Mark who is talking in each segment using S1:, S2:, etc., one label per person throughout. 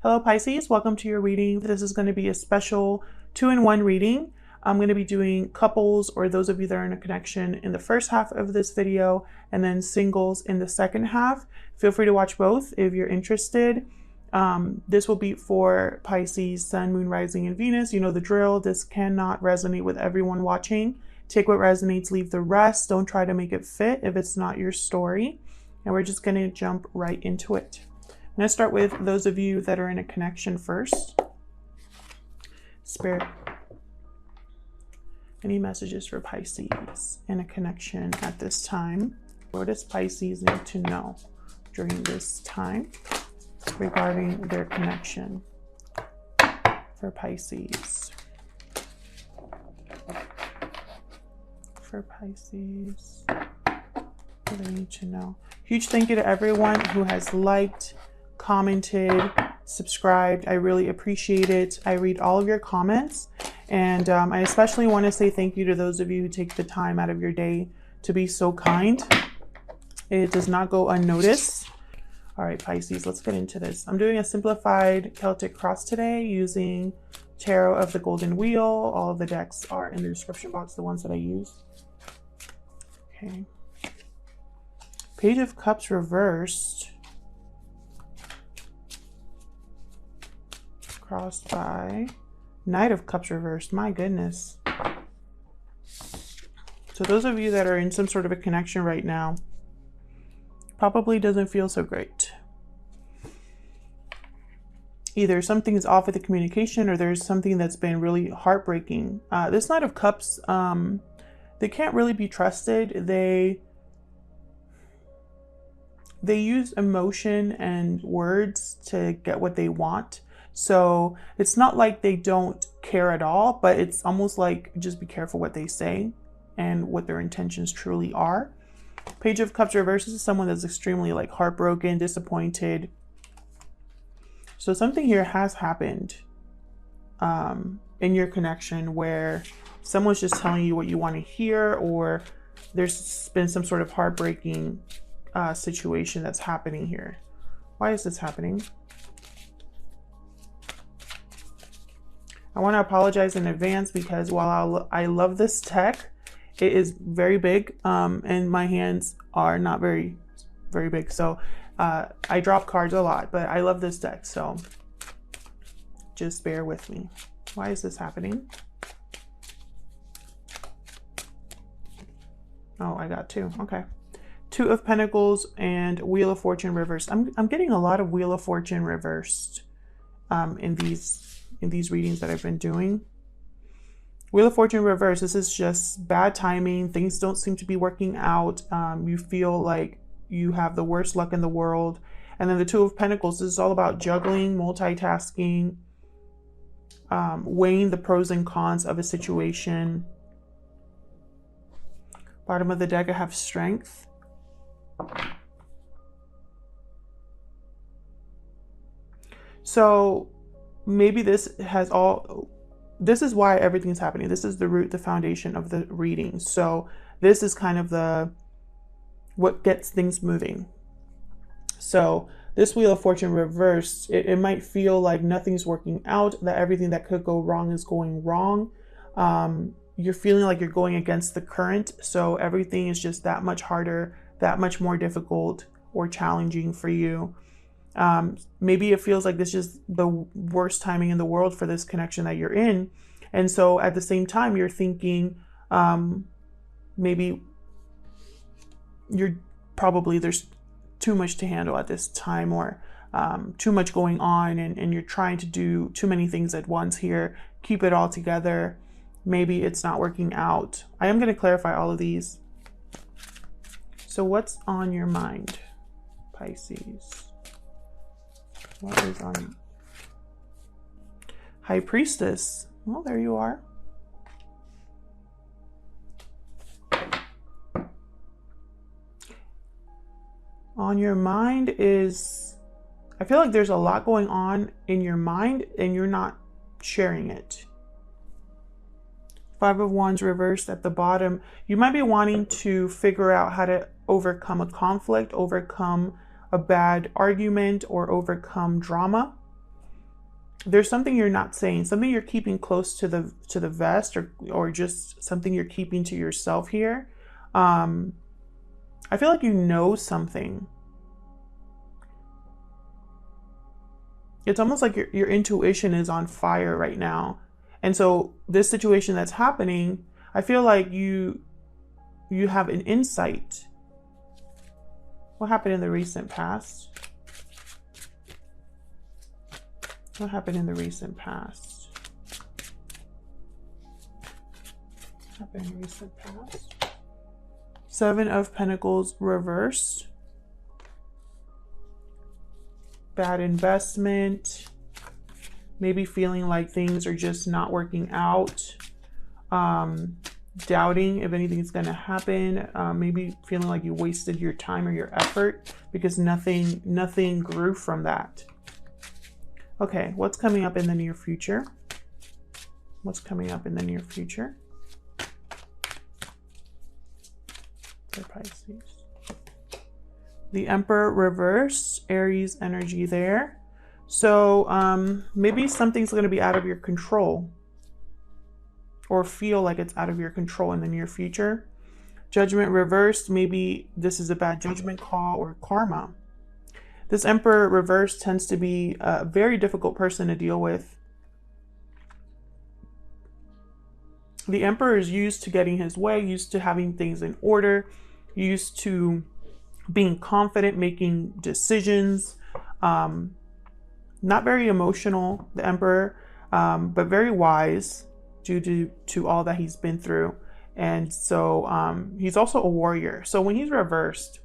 S1: Hello Pisces, welcome to your reading. This is going to be a special 2-in-1 reading. I'm going to be doing couples or those of you that are in a connection in the first half of this video and then singles in the second half. Feel free to watch both if you're interested. This will be for Pisces, Sun, Moon, Rising, and Venus. You know the drill. This cannot resonate with everyone watching. Take what resonates, leave the rest. Don't try to make it fit if it's not your story. And we're just going to jump right into it. I'm going to start with those of you that are in a connection first. Spirit, any messages for Pisces in a connection at this time? What does Pisces need to know during this time regarding their connection for Pisces? For Pisces, what do they need to know? Huge thank you to everyone who has liked, commented, subscribed. I really appreciate it. I read all of your comments, and I especially want to say thank you to those of you who take the time out of your day to be so kind. It does not go unnoticed. All right, Pisces, let's get into this. I'm doing a simplified Celtic cross today using Tarot of the Golden Wheel. All of the decks are in the description box, the ones that I use. Okay. Page of Cups reversed. Crossed by Knight of Cups reversed. My goodness. So those of you that are in some sort of a connection right now, probably doesn't feel so great. Either something's off with the communication or there's something that's been really heartbreaking. This Knight of Cups, they can't really be trusted. They use emotion and words to get what they want. So it's not like they don't care at all, but it's almost like just be careful what they say and what their intentions truly are. Page of Cups reversed is someone that's extremely like heartbroken, disappointed. So something here has happened in your connection where someone's just telling you what you want to hear, or there's been some sort of heartbreaking situation that's happening here. Why is this happening? I want to apologize in advance because while I love this deck, it is very big and my hands are not very big. So I drop cards a lot, but I love this deck. So just bear with me. Why is this happening? Oh, I got two. Okay. Two of Pentacles and Wheel of Fortune reversed. I'm getting a lot of Wheel of Fortune reversed in these readings that I've been doing. Wheel of Fortune reversed. This is just bad timing. Things don't seem to be working out. You feel like you have the worst luck in the world. And then the Two of Pentacles. This is all about juggling, multitasking, weighing the pros and cons of a situation. Bottom of the deck, I have Strength. So maybe this is why everything's happening. This is the root, the foundation of the reading. So this is kind of what gets things moving. So this Wheel of Fortune reversed, it might feel like nothing's working out, that everything that could go wrong is going wrong. You're feeling like you're going against the current. So everything is just that much harder, that much more difficult or challenging for you. Maybe it feels like this is the worst timing in the world for this connection that you're in. And so at the same time, you're thinking, maybe there's too much to handle at this time, or too much going on, and you're trying to do too many things at once here. Keep it all together. Maybe it's not working out. I am going to clarify all of these. So what's on your mind, Pisces? What is on High Priestess? Well, there you are. On your mind is, I feel like there's a lot going on in your mind and you're not sharing it. Five of Wands reversed at the bottom. You might be wanting to figure out how to overcome a conflict, overcome a bad argument, or overcome drama. there's something you're not saying, something you're keeping close to the vest, or just something you're keeping to yourself here. I feel like you know something. It's almost like your intuition is on fire right now. And so this situation that's happening, I feel like you have an insight. What happened in the recent past? What happened in the recent past? What happened in the recent past? 7 of Pentacles reversed. Bad investment. Maybe feeling like things are just not working out. Doubting if anything's going to happen. Maybe feeling like you wasted your time or your effort because nothing grew from that. Okay, what's coming up in the near future? What's coming up in the near future for Pisces? The Emperor reversed, Aries energy there. So maybe something's going to be out of your control, or feel like it's out of your control in the near future. Judgment reversed, maybe this is a bad judgment call or karma. This Emperor reversed tends to be a very difficult person to deal with. The Emperor is used to getting his way, used to having things in order, used to being confident, making decisions. Not very emotional, the Emperor, but very wise due to all that he's been through. And so he's also a warrior. So when he's reversed,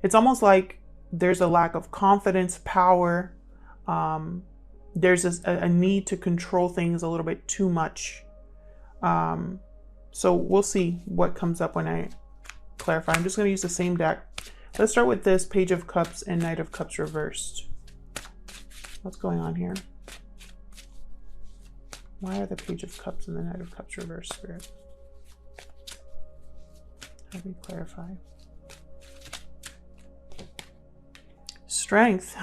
S1: it's almost like there's a lack of confidence, power. There's a need to control things a little bit too much. So we'll see what comes up when I clarify. I'm just going to use the same deck. Let's start with this Page of Cups and Knight of Cups reversed. What's going on here? Why are the Page of Cups and the Knight of Cups reversed, Spirit? How do we clarify? Strength.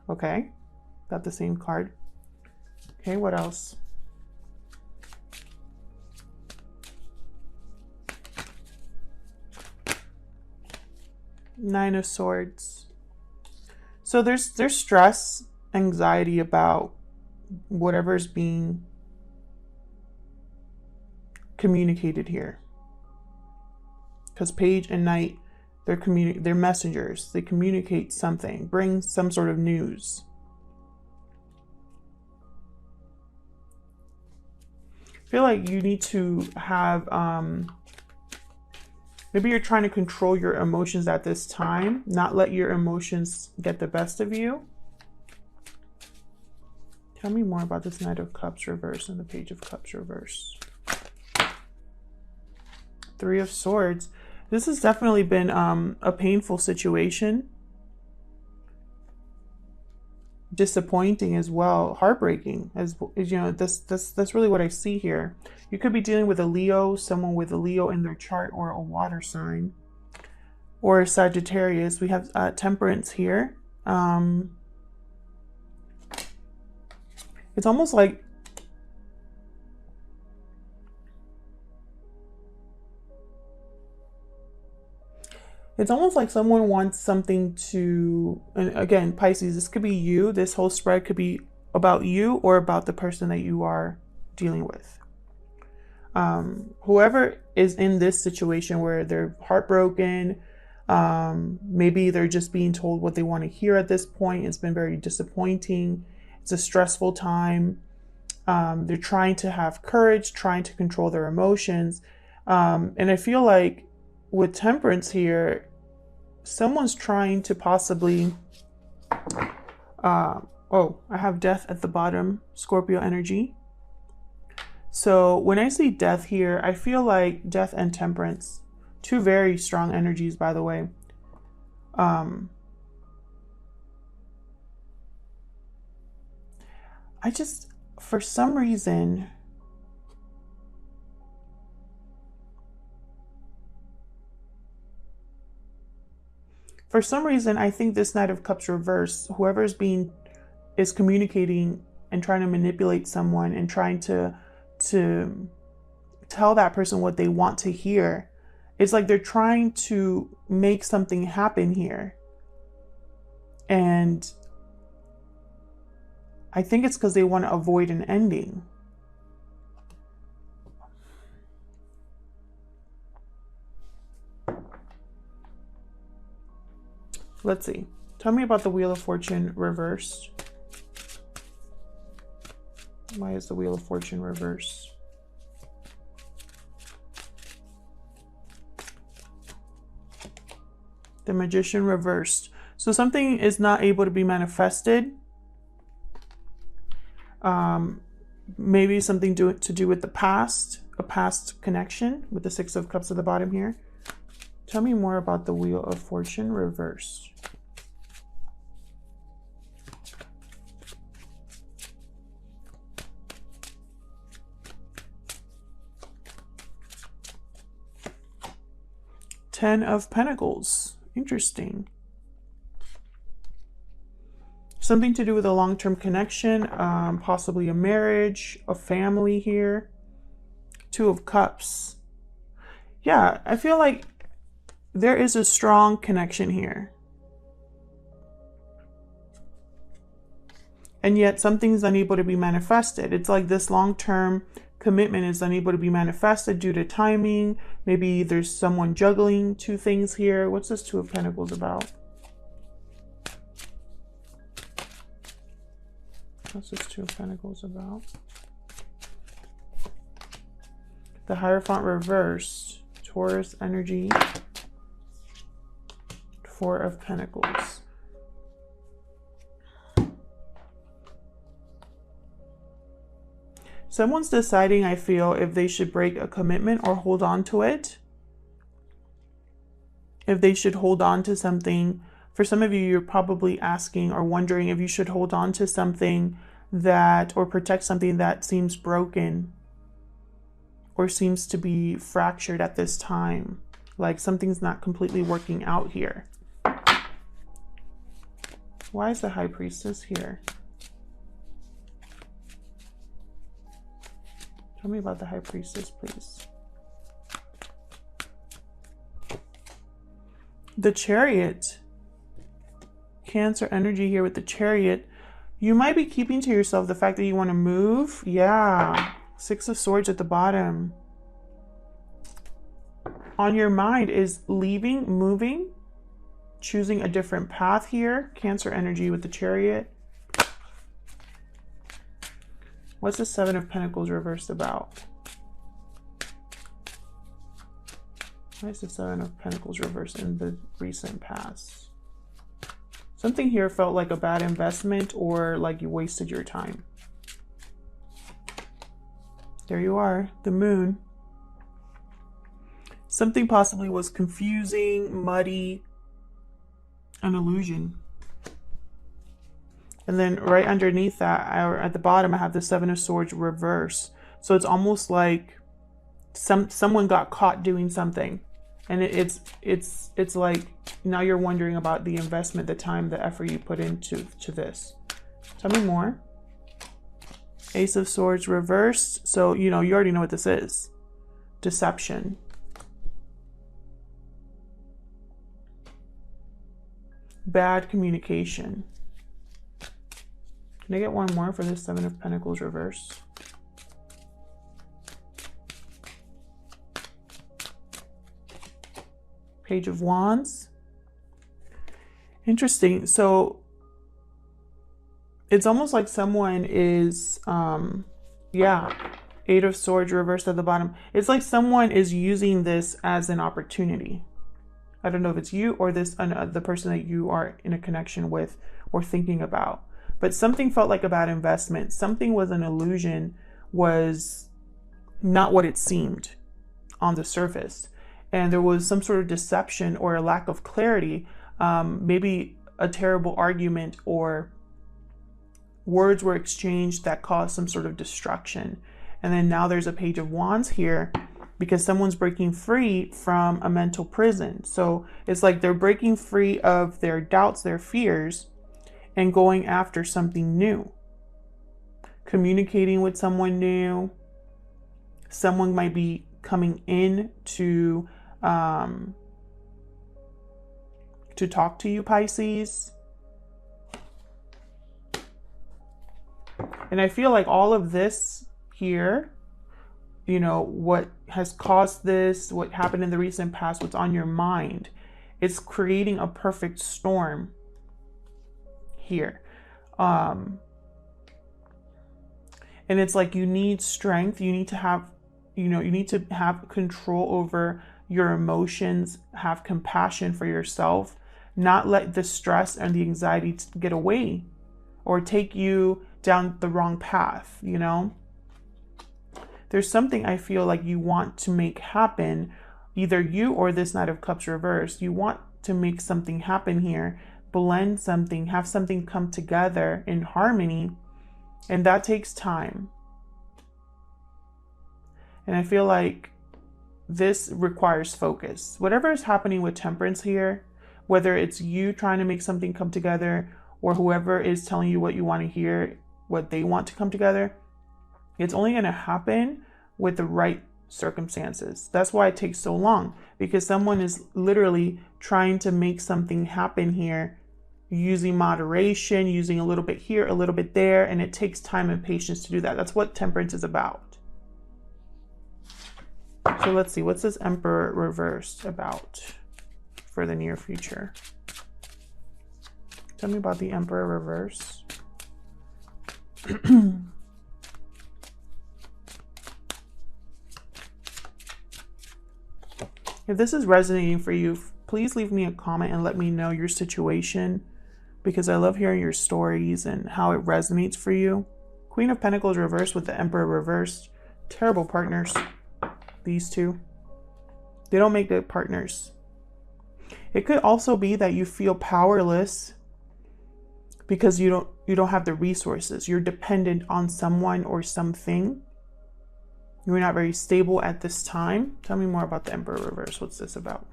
S1: Okay, got the same card. Okay, what else? Nine of Swords. So there's stress, anxiety about whatever's being communicated here. Because Page and Knight, they're messengers. They communicate something, bring some sort of news. I feel like you need to have maybe you're trying to control your emotions at this time, not let your emotions get the best of you. Tell me more about this Knight of Cups reverse and the Page of Cups reverse. Three of Swords. This has definitely been a painful situation. Disappointing as well, heartbreaking as you know. That's really what I see here. You could be dealing with a Leo, someone with a Leo in their chart, or a water sign, or a Sagittarius. We have Temperance here. It's almost like someone wants something to, and again, Pisces, this could be you. This whole spread could be about you or about the person that you are dealing with. Whoever is in this situation where they're heartbroken, maybe they're just being told what they want to hear at this point. It's been very disappointing. It's a stressful time. They're trying to have courage, trying to control their emotions. And I feel like with Temperance here, someone's trying to possibly, oh, I have Death at the bottom, Scorpio energy. So when I see Death here, I feel like Death and Temperance, two very strong energies, by the way. I just, for some reason, I think this Knight of Cups reverse, whoever's being is communicating and trying to manipulate someone and trying to tell that person what they want to hear. It's like they're trying to make something happen here. And I think it's because they want to avoid an ending. Let's see. Tell me about the Wheel of Fortune reversed. Why is the Wheel of Fortune reversed? The Magician reversed. So something is not able to be manifested. Maybe something to do with the past, a past connection with the Six of Cups at the bottom here. Tell me more about the Wheel of Fortune reversed. Ten of Pentacles. Interesting. Something to do with a long-term connection, possibly a marriage, a family here. Two of Cups. Yeah, I feel like there is a strong connection here. And yet something's unable to be manifested. It's like this long-term commitment is unable to be manifested due to timing. Maybe there's someone juggling two things here. What's this Two of Pentacles about? What's this Two of Pentacles about? The Hierophant reversed. Taurus energy. Four of Pentacles. Someone's deciding, I feel, if they should break a commitment or hold on to it. If they should hold on to something. For some of you, you're probably asking or wondering if you should hold on to something that, or protect something that seems broken or seems to be fractured at this time. Like something's not completely working out here. Why is the High Priestess here? Tell me about the High Priestess, please. The Chariot. Cancer energy here with the Chariot. You might be keeping to yourself the fact that you want to move. Yeah. Six of Swords at the bottom. On your mind is leaving, moving, choosing a different path here. Cancer energy with the Chariot. What's the Seven of Pentacles reversed about? Why is the Seven of Pentacles reversed in the recent past? Something here felt like a bad investment or like you wasted your time. There you are, the Moon. Something possibly was confusing, muddy, an illusion. And then right underneath that, at the bottom, I have the Seven of Swords reverse. So it's almost like someone got caught doing something. And it's like now you're wondering about the investment, the time, the effort you put into this. Tell me more. Ace of Swords reversed. So, you know, you already know what this is. Deception. Bad communication. Can I get one more for this Seven of Pentacles reverse? Page of Wands. Interesting. So it's almost like someone is, yeah, Eight of Swords reversed at the bottom. It's like someone is using this as an opportunity. I don't know if it's you or this the person that you are in a connection with or thinking about. But something felt like a bad investment. Something was an illusion, was not what it seemed on the surface. And there was some sort of deception or a lack of clarity, maybe a terrible argument or words were exchanged that caused some sort of destruction. And then now there's a Page of Wands here because someone's breaking free from a mental prison. So it's like they're breaking free of their doubts, their fears, and going after something new. Communicating with someone new. Someone might be coming in to talk to you, Pisces. And I feel like all of this here, you know, what has caused this, what happened in the recent past, what's on your mind, it's creating a perfect storm here. And it's like you need strength. You need to have, you know, you need to have control over your emotions, have compassion for yourself, not let the stress and the anxiety get away or take you down the wrong path, you know? There's something I feel like you want to make happen, either you or this Knight of Cups reversed. You want to make something happen here, blend something, have something come together in harmony, and that takes time. And I feel like this requires focus. Whatever is happening with Temperance here, whether it's you trying to make something come together or whoever is telling you what you want to hear, what they want to come together, it's only going to happen with the right circumstances. That's why it takes so long, because someone is literally trying to make something happen here using moderation, using a little bit here, a little bit there, and it takes time and patience to do that. That's what Temperance is about. So let's see, what's this Emperor reversed about for the near future? Tell me about the Emperor reverse. If this is resonating for you, please leave me a comment and let me know your situation, because I love hearing your stories and how it resonates for you. Queen of Pentacles reversed with the Emperor reversed. Terrible partners, these two. They don't make good partners. It could also be that you feel powerless because you don't have the resources. You're dependent on someone or something. You're not very stable at this time. Tell me more about the Emperor reverse. What's this about?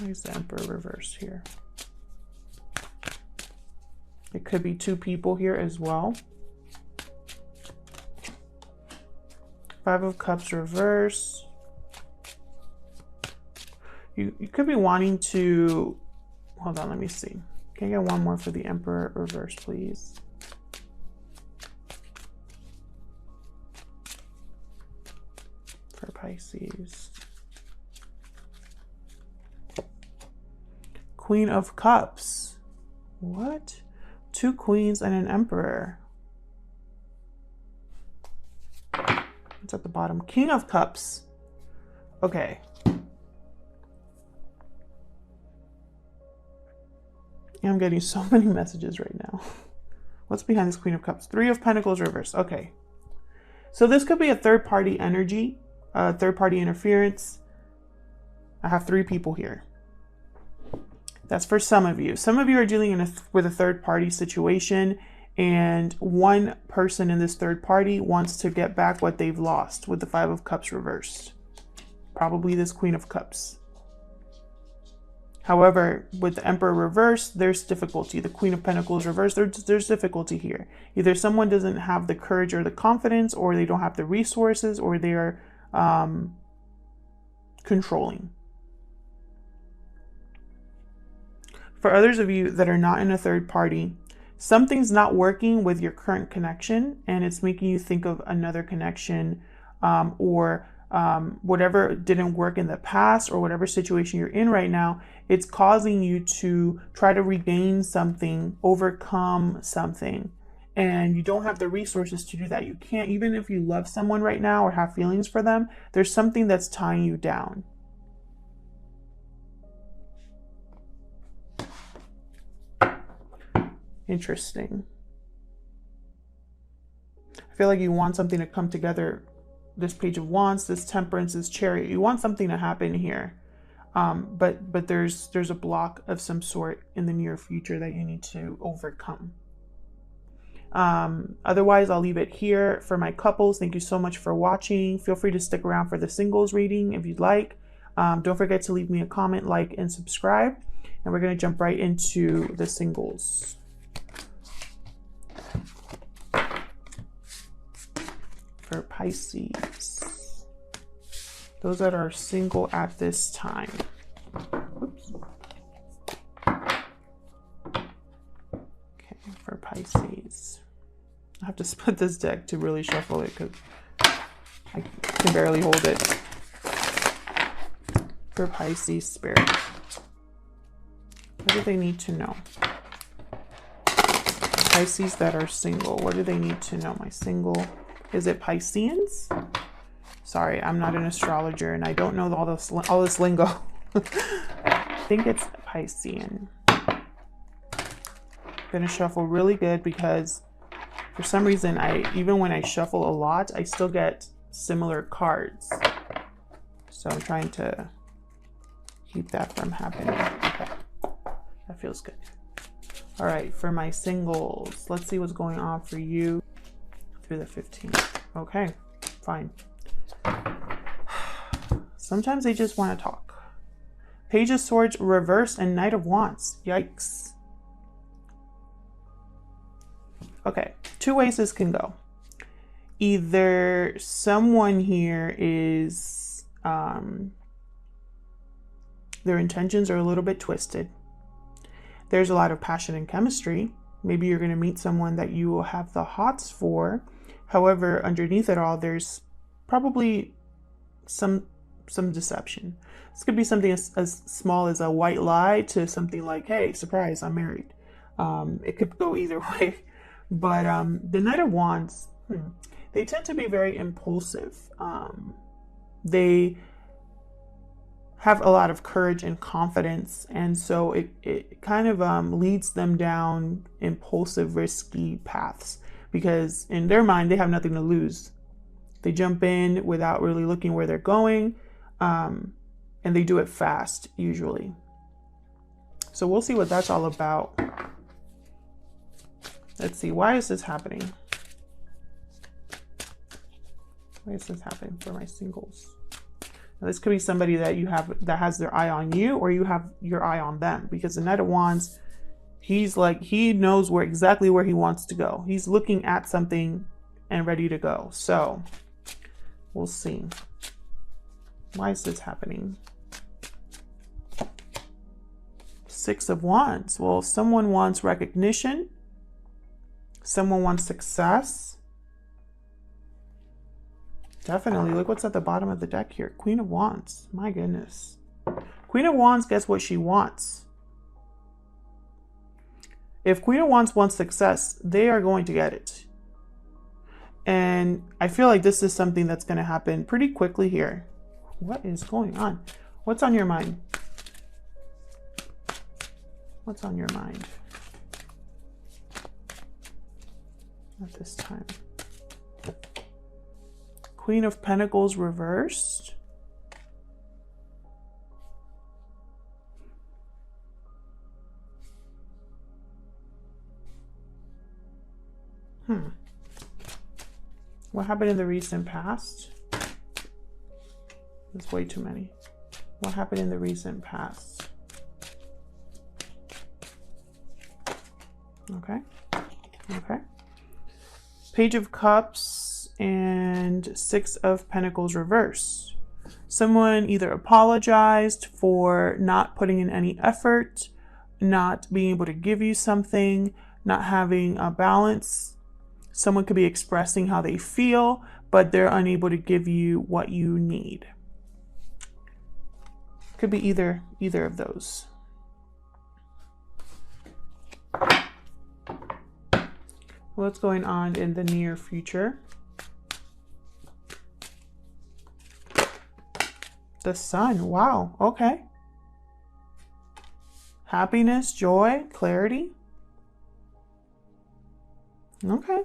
S1: Where's the Emperor reverse here? It could be two people here as well. Five of Cups reverse. You could be wanting to, hold on, let me see. Can I get one more for the Emperor reverse, please? For Pisces. Queen of Cups. What? Two queens and an emperor. It's at the bottom. King of Cups. Okay. I'm getting so many messages right now. What's behind this Queen of Cups? Three of Pentacles reverse. Okay. So this could be a third-party energy, third-party interference. I have three people here. That's for some of you. Some of you are dealing with a third-party situation, and one person in this third party wants to get back what they've lost with the Five of Cups reversed. Probably this Queen of Cups. However, with the Emperor reversed, there's difficulty. The Queen of Pentacles reversed, there's difficulty here. Either someone doesn't have the courage or the confidence, or they don't have the resources, or they are controlling. For others of you that are not in a third party, something's not working with your current connection, and it's making you think of another connection, or whatever didn't work in the past, or whatever situation you're in right now. It's causing you to try to regain something, overcome something, and you don't have the resources to do that. You can't, even if you love someone right now or have feelings for them, there's something that's tying you down. Interesting. I feel like you want something to come together. This Page of Wands, this Temperance, this Chariot. You want something to happen here. But there's a block of some sort in the near future that you need to overcome. Otherwise, I'll leave it here for my couples. Thank you so much for watching. Feel free to stick around for the singles reading if you'd like. Don't forget to leave me a comment, like, and subscribe. And we're going to jump right into the singles. For Pisces. Those that are single at this time. Oops. Okay, for Pisces. I have to split this deck to really shuffle it because I can barely hold it. For Pisces Spirit. What do they need to know? Pisces that are single. What do they need to know? My single. Is it Pisceans? Sorry, I'm not an astrologer and I don't know all this lingo. I think it's Piscean. I'm gonna shuffle really good because for some reason, even when I shuffle a lot, I still get similar cards. So I'm trying to keep that from happening. Okay, that feels good. All right, for my singles, let's see what's going on for you through the 15th. Okay, fine. Sometimes they just want to talk. Page of Swords reverse and Knight of Wands. Yikes. Okay, two ways this can go. Either someone here is, their intentions are a little bit twisted. There's a lot of passion and chemistry. Maybe you're going to meet someone that you will have the hots for. However, underneath it all, there's probably some deception. This could be something as small as a white lie to something like, hey, surprise, I'm married. It could go either way. But the Knight of Wands, they tend to be very impulsive. They have a lot of courage and confidence. And so it kind of leads them down impulsive, risky paths. Because in their mind, they have nothing to lose. They jump in without really looking where they're going. And they do it fast, usually. So we'll see what that's all about. Let's see, why is this happening? Why is this happening for my singles? Now, this could be somebody that you have that has their eye on you, or you have your eye on them. Because the Knight of Wands, he's like, he knows exactly where he wants to go. He's looking at something and ready to go. So we'll see. Why is this happening? Six of Wands. Well, someone wants recognition. Someone wants success. Definitely. Look what's at the bottom of the deck here. Queen of Wands. My goodness. Queen of Wands gets what she wants. If Queen of Wands wants success, they are going to get it. And I feel like this is something that's going to happen pretty quickly here. What is going on? What's on your mind? What's on your mind at this time? Queen of Pentacles reversed. What happened in the recent past? There's way too many. What happened in the recent past? Okay. Okay. Page of Cups and Six of Pentacles reverse. Someone either apologized for not putting in any effort, not being able to give you something, not having a balance. Someone could be expressing how they feel, but they're unable to give you what you need. Could be either of those. What's going on in the near future? The Sun. Wow. Okay. Happiness, joy, clarity. Okay.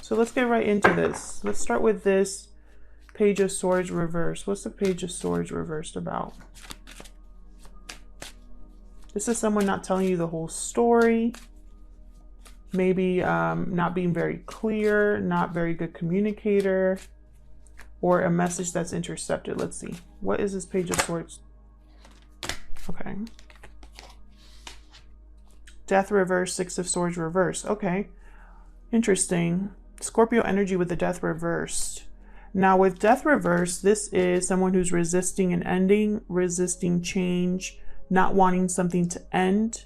S1: So let's get right into this. Let's start with this Page of Swords reversed. What's the Page of Swords reversed about? This is someone not telling you the whole story. Maybe not being very clear, not very good communicator, or a message that's intercepted. Let's see. What is this Page of Swords? Okay. Death reverse, Six of Swords reverse. Okay, interesting. Scorpio energy with the Death reversed. Now with Death reversed, this is someone who's resisting an ending, resisting change, not wanting something to end.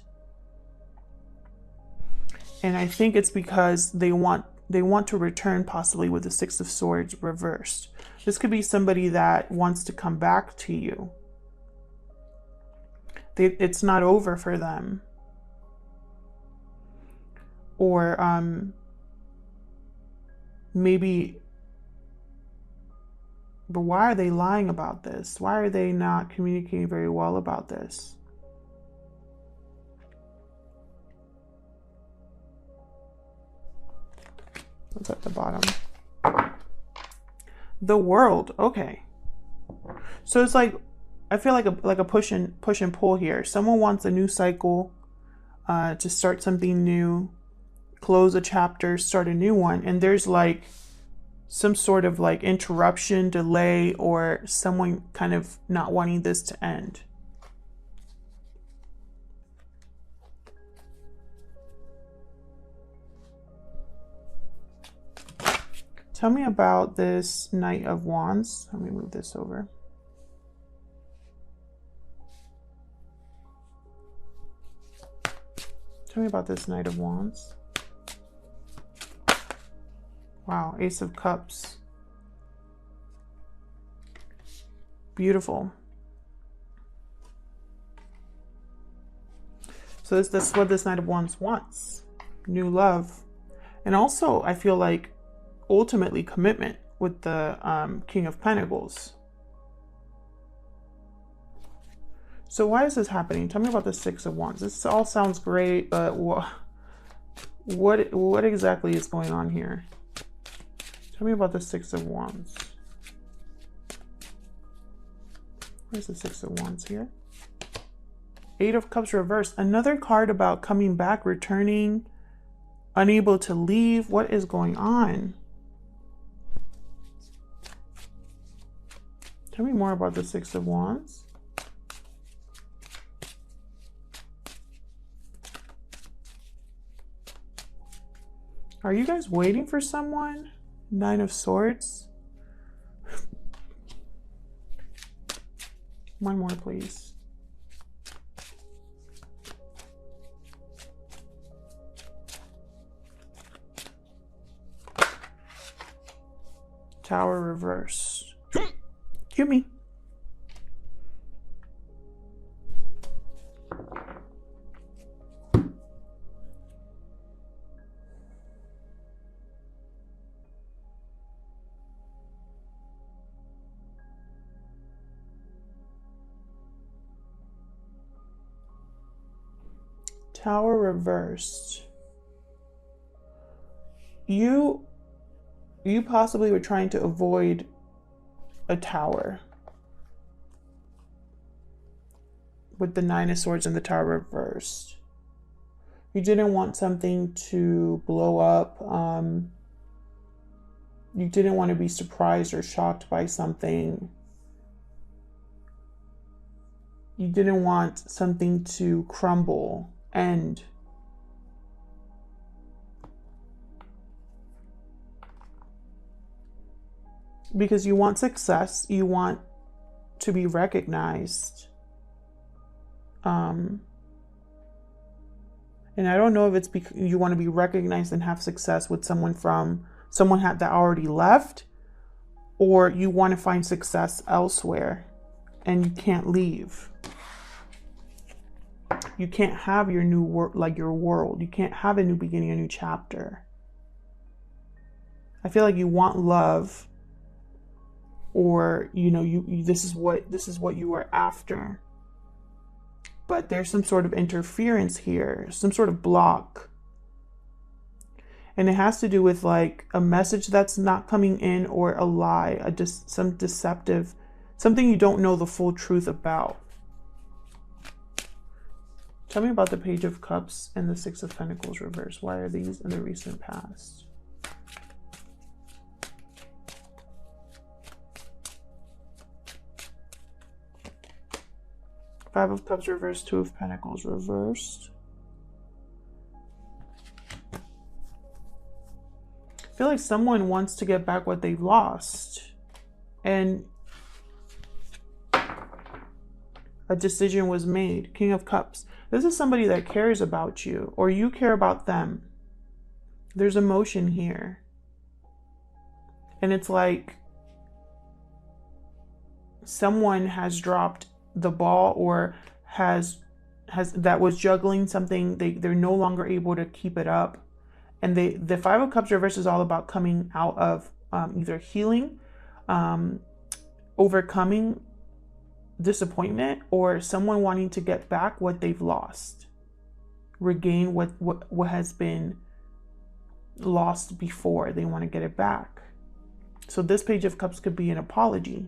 S1: And I think it's because they want to return, possibly with the Six of Swords reversed. This could be somebody that wants to come back to you. It's not over for them. Or maybe, but why are they lying about this? Why are they not communicating very well about this? What's at the bottom? The World. Okay. So it's like, I feel like a push and pull here. Someone wants a new cycle, to start something new, close a chapter, start a new one, and there's like some sort of like interruption, delay, or someone kind of not wanting this to end. Tell me about this Knight of Wands. Let me move this over. Tell me about this Knight of Wands. Wow, Ace of Cups. Beautiful. So this is what this Knight of Wands wants. New love. And also, I feel like ultimately commitment with the King of Pentacles. So why is this happening? Tell me about the Six of Wands. This all sounds great, but what exactly is going on here? Tell me about the Six of Wands. Where's the Six of Wands here? Eight of Cups reversed. Another card about coming back, returning, unable to leave. What is going on? Tell me more about the Six of Wands. Are you guys waiting for someone? Nine of Swords. One more, please. Tower reverse. Cue me. Tower reversed. You possibly were trying to avoid a tower with the Nine of Swords and the Tower reversed. You didn't want something to blow up. You didn't want to be surprised or shocked by something. You didn't want something to crumble, end. Because you want success, you want to be recognized. And I don't know if it's because you want to be recognized and have success with someone that already left, or you want to find success elsewhere and you can't leave. You can't have your new world, like your world. You can't have a new beginning, a new chapter. I feel like you want love, or this is what you are after. But there's some sort of interference here, some sort of block. And it has to do with like a message that's not coming in, or a lie, some deceptive, something you don't know the full truth about. Tell me about the Page of Cups and the Six of Pentacles reverse. Why are these in the recent past? Five of Cups reversed, Two of Pentacles reversed. feel like someone wants to get back what they've lost. And a decision was made. King of Cups. This is somebody that cares about you, or you care about them. There's emotion here. And it's like someone has dropped the ball, or has that was juggling something. They're no longer able to keep it up. And the Five of Cups reverse is all about coming out of either healing, overcoming disappointment, or someone wanting to get back what they've lost, regain what has been lost before. They want to get it back. So this Page of Cups could be an apology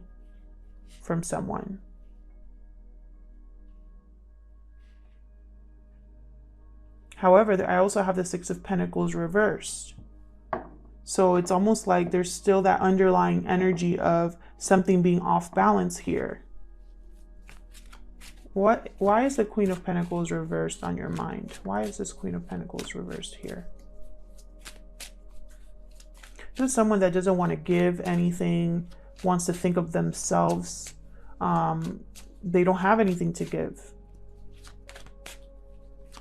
S1: from someone. However, I also have the Six of Pentacles reversed. So it's almost like there's still that underlying energy of something being off balance here. Why is the Queen of Pentacles reversed on your mind? Why is this Queen of Pentacles reversed here? This is someone that doesn't want to give anything, wants to think of themselves. They don't have anything to give.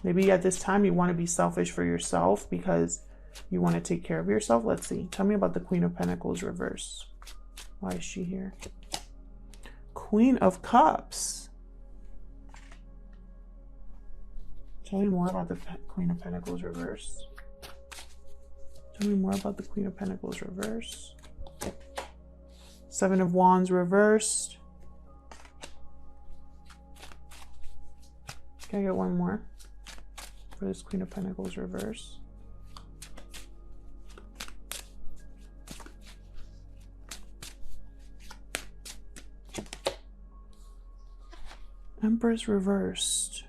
S1: Maybe at this time you want to be selfish for yourself because you want to take care of yourself. Let's see. Tell me about the Queen of Pentacles reverse. Why is she here? Queen of Cups. Tell me more about the Queen of Pentacles reverse. Tell me more about the Queen of Pentacles reverse. Seven of Wands reversed. Can I get one more for this Queen of Pentacles reverse? Empress reversed.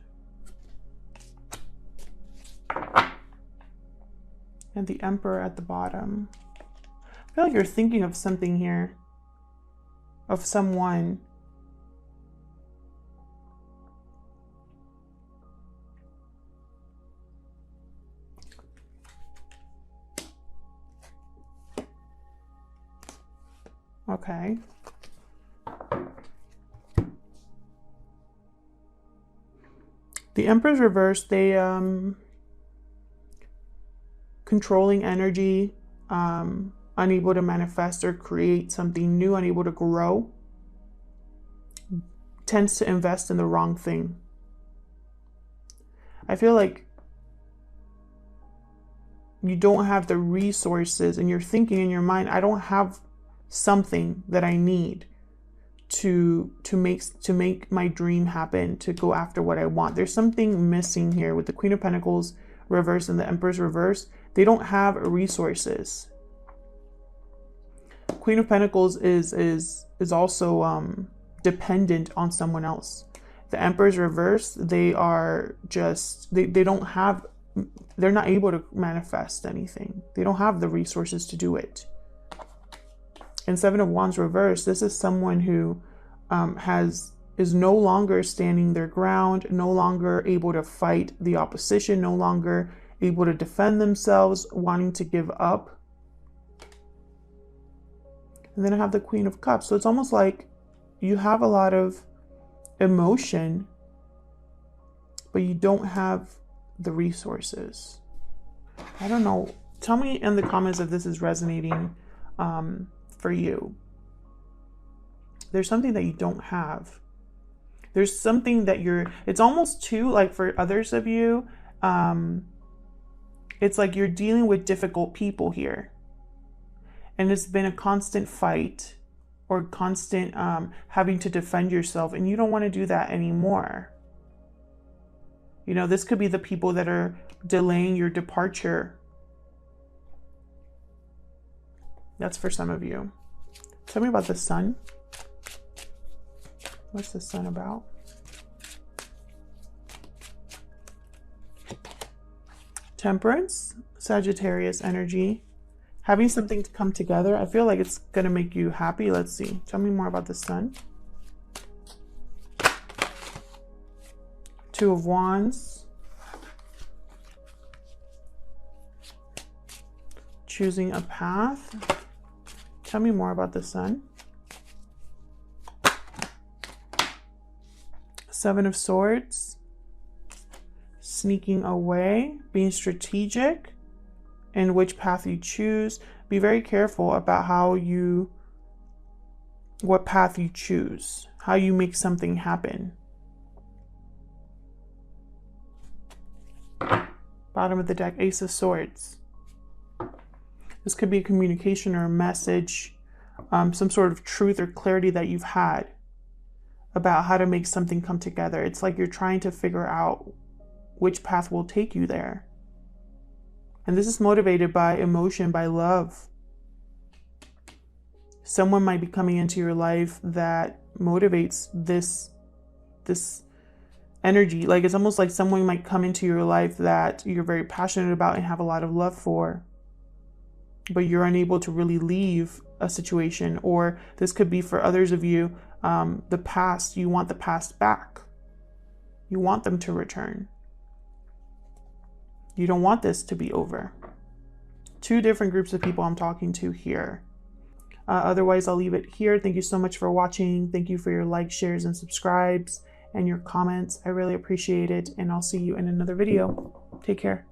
S1: And the Emperor at the bottom. I feel like you're thinking of something here. Of someone. Okay. The Emperor's reversed. They controlling energy, unable to manifest or create something new, unable to grow, tends to invest in the wrong thing. I feel like you don't have the resources, and you're thinking in your mind, I don't have something that I need to make my dream happen, to go after what I want. There's something missing here with the Queen of Pentacles reverse and the Emperor's reverse. They don't have resources. Queen of Pentacles is also dependent on someone else. The Emperor's reverse, they are just, they don't have, they're not able to manifest anything. They don't have the resources to do it. And Seven of Wands reverse, this is someone who is no longer standing their ground, no longer able to fight the opposition, no longer able to defend themselves, wanting to give up. And then I have the Queen of Cups. So it's almost like you have a lot of emotion, but you don't have the resources. I don't know. Tell me in the comments if this is resonating for you. There's something that you don't have. There's something that it's almost too, like for others of you, it's like you're dealing with difficult people here. And it's been a constant fight or constant having to defend yourself. And you don't want to do that anymore. You know, this could be the people that are delaying your departure. That's for some of you. Tell me about the Sun. What's the Sun about? Temperance, Sagittarius energy. Having something to come together. I feel like it's going to make you happy. Let's see. Tell me more about the Sun. Two of Wands. choosing a path. Tell me more about the Sun. Seven of Swords. Sneaking away, being strategic in which path you choose. Be very careful about what path you choose, how you make something happen. Bottom of the deck, Ace of Swords. This could be a communication or a message, some sort of truth or clarity that you've had about how to make something come together. It's like you're trying to figure out which path will take you there. And this is motivated by emotion, by love. Someone might be coming into your life that motivates this energy. Like, it's almost like someone might come into your life that you're very passionate about and have a lot of love for, but you're unable to really leave a situation. Or this could be for others of you, the past, you want the past back. You want them to return. You don't want this to be over. Two different groups of people I'm talking to here. Otherwise, I'll leave it here. Thank you so much for watching. Thank you for your likes, shares, and subscribes, and your comments. I really appreciate it, and I'll see you in another video. Take care.